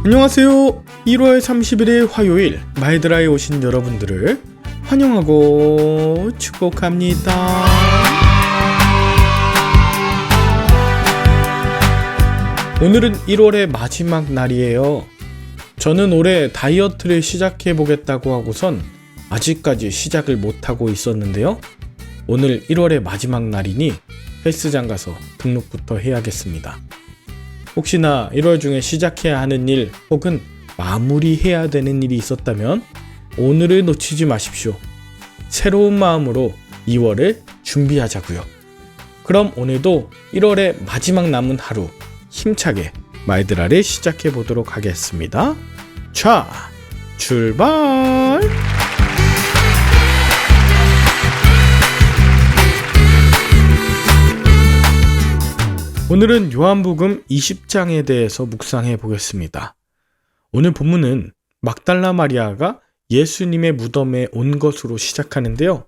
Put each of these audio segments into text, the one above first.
안녕하세요. 1월 31일 화요일 마이드라에 오신 여러분들을 환영하고 축복합니다. 오늘은 1월의 마지막 날이에요. 저는 올해 다이어트를 시작해 보겠다고 하고선 아직까지 시작을 못하고 있었는데요. 오늘 1월의 마지막 날이니 헬스장 가서 등록부터 해야겠습니다. 혹시나 1월 중에 시작해야 하는 일 혹은 마무리해야 되는 일이 있었다면 오늘을 놓치지 마십시오. 새로운 마음으로 2월을 준비하자고요. 그럼 오늘도 1월의 마지막 남은 하루 힘차게 마이드라를 시작해 보도록 하겠습니다. 자, 출발! 오늘은 요한복음 20장에 대해서 묵상해 보겠습니다. 오늘 본문은 막달라 마리아가 예수님의 무덤에 온 것으로 시작하는데요.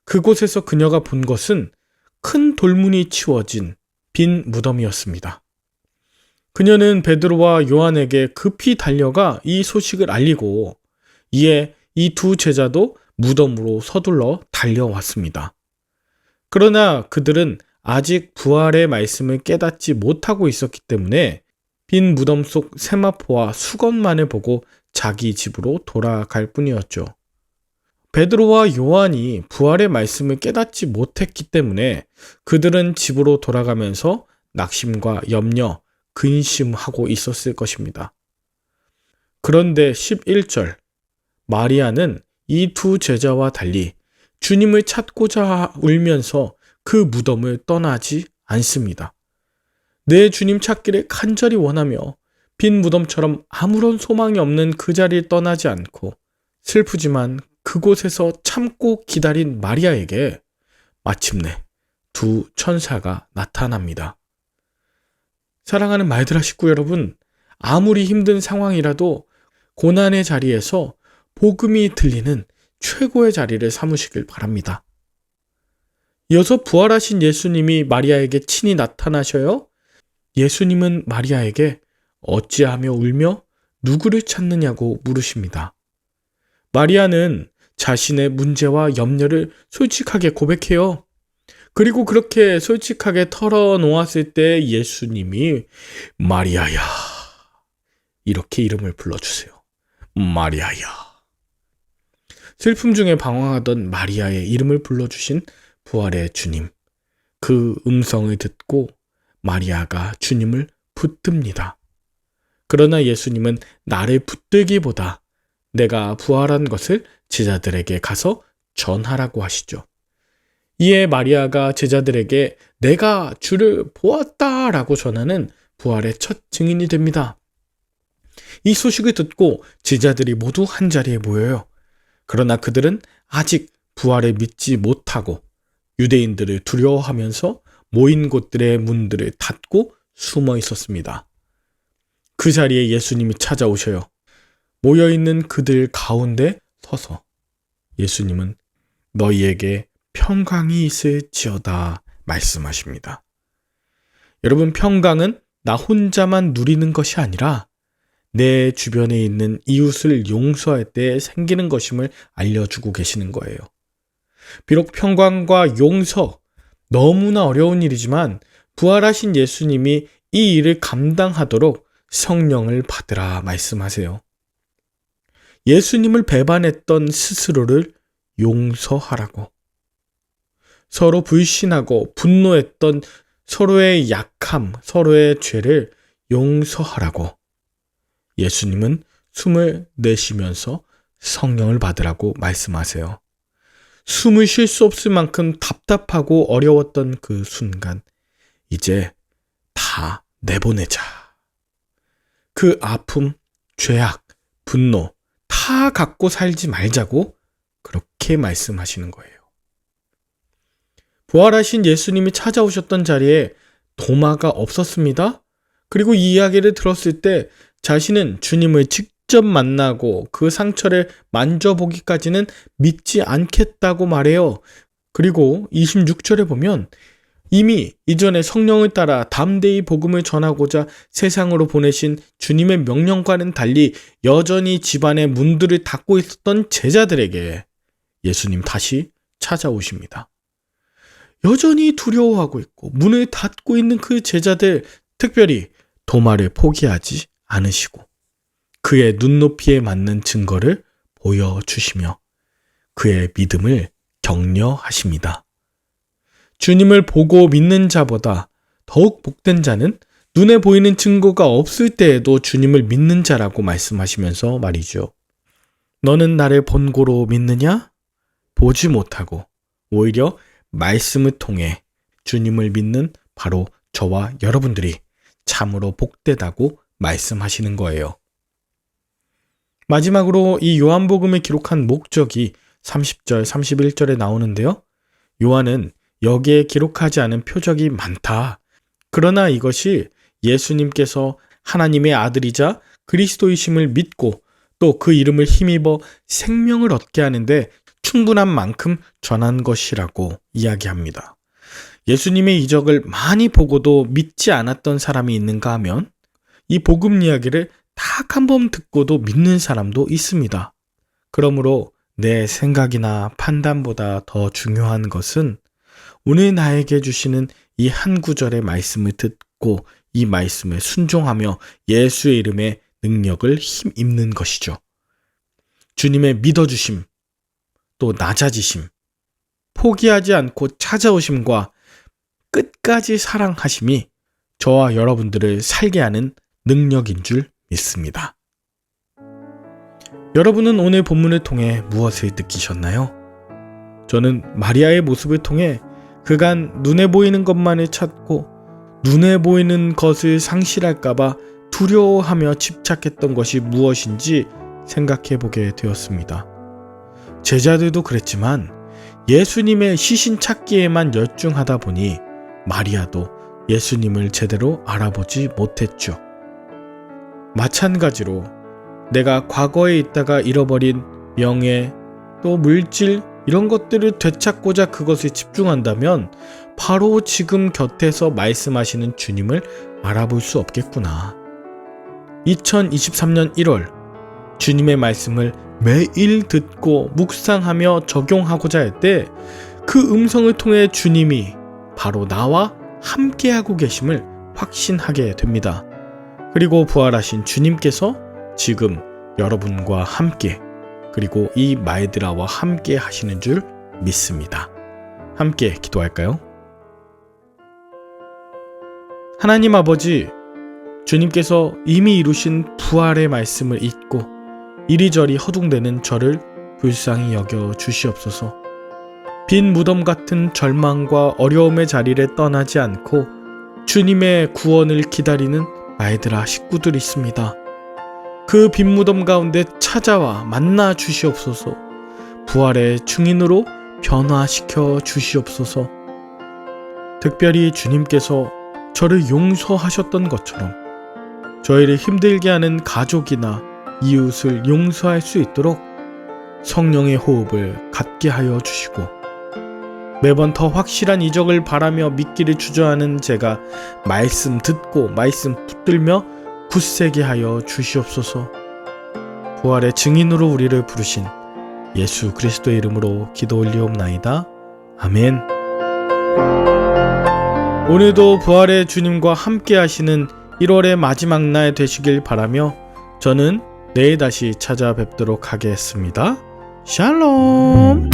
그곳에서 그녀가 본 것은 큰 돌문이 치워진 빈 무덤이었습니다. 그녀는 베드로와 요한에게 급히 달려가 이 소식을 알리고 이에 이 두 제자도 무덤으로 서둘러 달려왔습니다. 그러나 그들은 아직 부활의 말씀을 깨닫지 못하고 있었기 때문에 빈 무덤 속 세마포와 수건만을 보고 자기 집으로 돌아갈 뿐이었죠. 베드로와 요한이 부활의 말씀을 깨닫지 못했기 때문에 그들은 집으로 돌아가면서 낙심과 염려, 근심하고 있었을 것입니다. 그런데 11절, 마리아는 이 두 제자와 달리 주님을 찾고자 울면서 그 무덤을 떠나지 않습니다. 내 주님 찾기를 간절히 원하며 빈 무덤처럼 아무런 소망이 없는 그 자리를 떠나지 않고 슬프지만 그곳에서 참고 기다린 마리아에게 마침내 두 천사가 나타납니다. 사랑하는 마이드라 식구 여러분, 아무리 힘든 상황이라도 고난의 자리에서 복음이 들리는 최고의 자리를 삼으시길 바랍니다. 이어서 부활하신 예수님이 마리아에게 친히 나타나셔요. 예수님은 마리아에게 어찌하며 울며 누구를 찾느냐고 물으십니다. 마리아는 자신의 문제와 염려를 솔직하게 고백해요. 그리고 그렇게 솔직하게 털어놓았을 때 예수님이 마리아야, 이렇게 이름을 불러주세요. 마리아야. 슬픔 중에 방황하던 마리아의 이름을 불러주신 부활의 주님, 그 음성을 듣고 마리아가 주님을 붙듭니다. 그러나 예수님은 나를 붙들기보다 내가 부활한 것을 제자들에게 가서 전하라고 하시죠. 이에 마리아가 제자들에게 내가 주를 보았다라고 전하는 부활의 첫 증인이 됩니다. 이 소식을 듣고 제자들이 모두 한자리에 모여요. 그러나 그들은 아직 부활을 믿지 못하고 유대인들을 두려워하면서 모인 곳들의 문들을 닫고 숨어 있었습니다. 그 자리에 예수님이 찾아오셔요. 모여있는 그들 가운데 서서 예수님은 너희에게 평강이 있을지어다 말씀하십니다. 여러분, 평강은 나 혼자만 누리는 것이 아니라 내 주변에 있는 이웃을 용서할 때 생기는 것임을 알려주고 계시는 거예요. 비록 평강과 용서, 너무나 어려운 일이지만 부활하신 예수님이 이 일을 감당하도록 성령을 받으라 말씀하세요. 예수님을 배반했던 스스로를 용서하라고. 서로 불신하고 분노했던 서로의 약함, 서로의 죄를 용서하라고. 예수님은 숨을 내쉬면서 성령을 받으라고 말씀하세요. 숨을 쉴 수 없을 만큼 답답하고 어려웠던 그 순간, 이제 다 내보내자. 그 아픔, 죄악, 분노 다 갖고 살지 말자고 그렇게 말씀하시는 거예요. 부활하신 예수님이 찾아오셨던 자리에 도마가 없었습니다. 그리고 이 이야기를 들었을 때 자신은 주님을 직접 만나고 그 상처를 만져보기까지는 믿지 않겠다고 말해요. 그리고 26절에 보면 이미 이전에 성령을 따라 담대히 복음을 전하고자 세상으로 보내신 주님의 명령과는 달리 여전히 집안의 문들을 닫고 있었던 제자들에게 예수님 다시 찾아오십니다. 여전히 두려워하고 있고 문을 닫고 있는 그 제자들, 특별히 도마를 포기하지 않으시고 그의 눈높이에 맞는 증거를 보여주시며 그의 믿음을 격려하십니다. 주님을 보고 믿는 자보다 더욱 복된 자는 눈에 보이는 증거가 없을 때에도 주님을 믿는 자라고 말씀하시면서 말이죠. 너는 나를 본고로 믿느냐? 보지 못하고 오히려 말씀을 통해 주님을 믿는 바로 저와 여러분들이 참으로 복되다고 말씀하시는 거예요. 마지막으로 이 요한복음을 기록한 목적이 30절, 31절에 나오는데요. 요한은 여기에 기록하지 않은 표적이 많다. 그러나 이것이 예수님께서 하나님의 아들이자 그리스도이심을 믿고 또 그 이름을 힘입어 생명을 얻게 하는데 충분한 만큼 전한 것이라고 이야기합니다. 예수님의 이적을 많이 보고도 믿지 않았던 사람이 있는가 하면 이 복음 이야기를 딱 한 번 듣고도 믿는 사람도 있습니다. 그러므로 내 생각이나 판단보다 더 중요한 것은 오늘 나에게 주시는 이 한 구절의 말씀을 듣고 이 말씀에 순종하며 예수의 이름에 능력을 힘입는 것이죠. 주님의 믿어주심, 또 낮아지심, 포기하지 않고 찾아오심과 끝까지 사랑하심이 저와 여러분들을 살게 하는 능력인 줄 믿습니다. 여러분은 오늘 본문을 통해 무엇을 느끼셨나요? 저는 마리아의 모습을 통해 그간 눈에 보이는 것만을 찾고 눈에 보이는 것을 상실할까봐 두려워하며 집착했던 것이 무엇인지 생각해 보게 되었습니다. 제자들도 그랬지만 예수님의 시신 찾기에만 열중하다 보니 마리아도 예수님을 제대로 알아보지 못했죠. 마찬가지로 내가 과거에 있다가 잃어버린 명예, 또 물질 이런 것들을 되찾고자 그것에 집중한다면 바로 지금 곁에서 말씀하시는 주님을 알아볼 수 없겠구나. 2023년 1월 주님의 말씀을 매일 듣고 묵상하며 적용하고자 할 때 그 음성을 통해 주님이 바로 나와 함께하고 계심을 확신하게 됩니다. 그리고 부활하신 주님께서 지금 여러분과 함께 그리고 이 말드라와 함께 하시는 줄 믿습니다. 함께 기도할까요? 하나님 아버지, 주님께서 이미 이루신 부활의 말씀을 잊고 이리저리 허둥대는 저를 불쌍히 여겨 주시옵소서. 빈 무덤 같은 절망과 어려움의 자리를 떠나지 않고 주님의 구원을 기다리는 말드라 식구들이 있습니다. 그 빈 무덤 가운데 찾아와 만나 주시옵소서. 부활의 증인으로 변화시켜 주시옵소서. 특별히 주님께서 저를 용서하셨던 것처럼 저희를 힘들게 하는 가족이나 이웃을 용서할 수 있도록 성령의 호흡을 갖게 하여 주시고 매번 더 확실한 이적을 바라며 믿기를 주저하는 제가 말씀 듣고 말씀 붙들며 굳세게 하여 주시옵소서. 부활의 증인으로 우리를 부르신 예수 그리스도의 이름으로 기도 올리옵나이다. 아멘. 오늘도 부활의 주님과 함께 하시는 1월의 마지막 날 되시길 바라며 저는 내일 다시 찾아뵙도록 하겠습니다. 샬롬.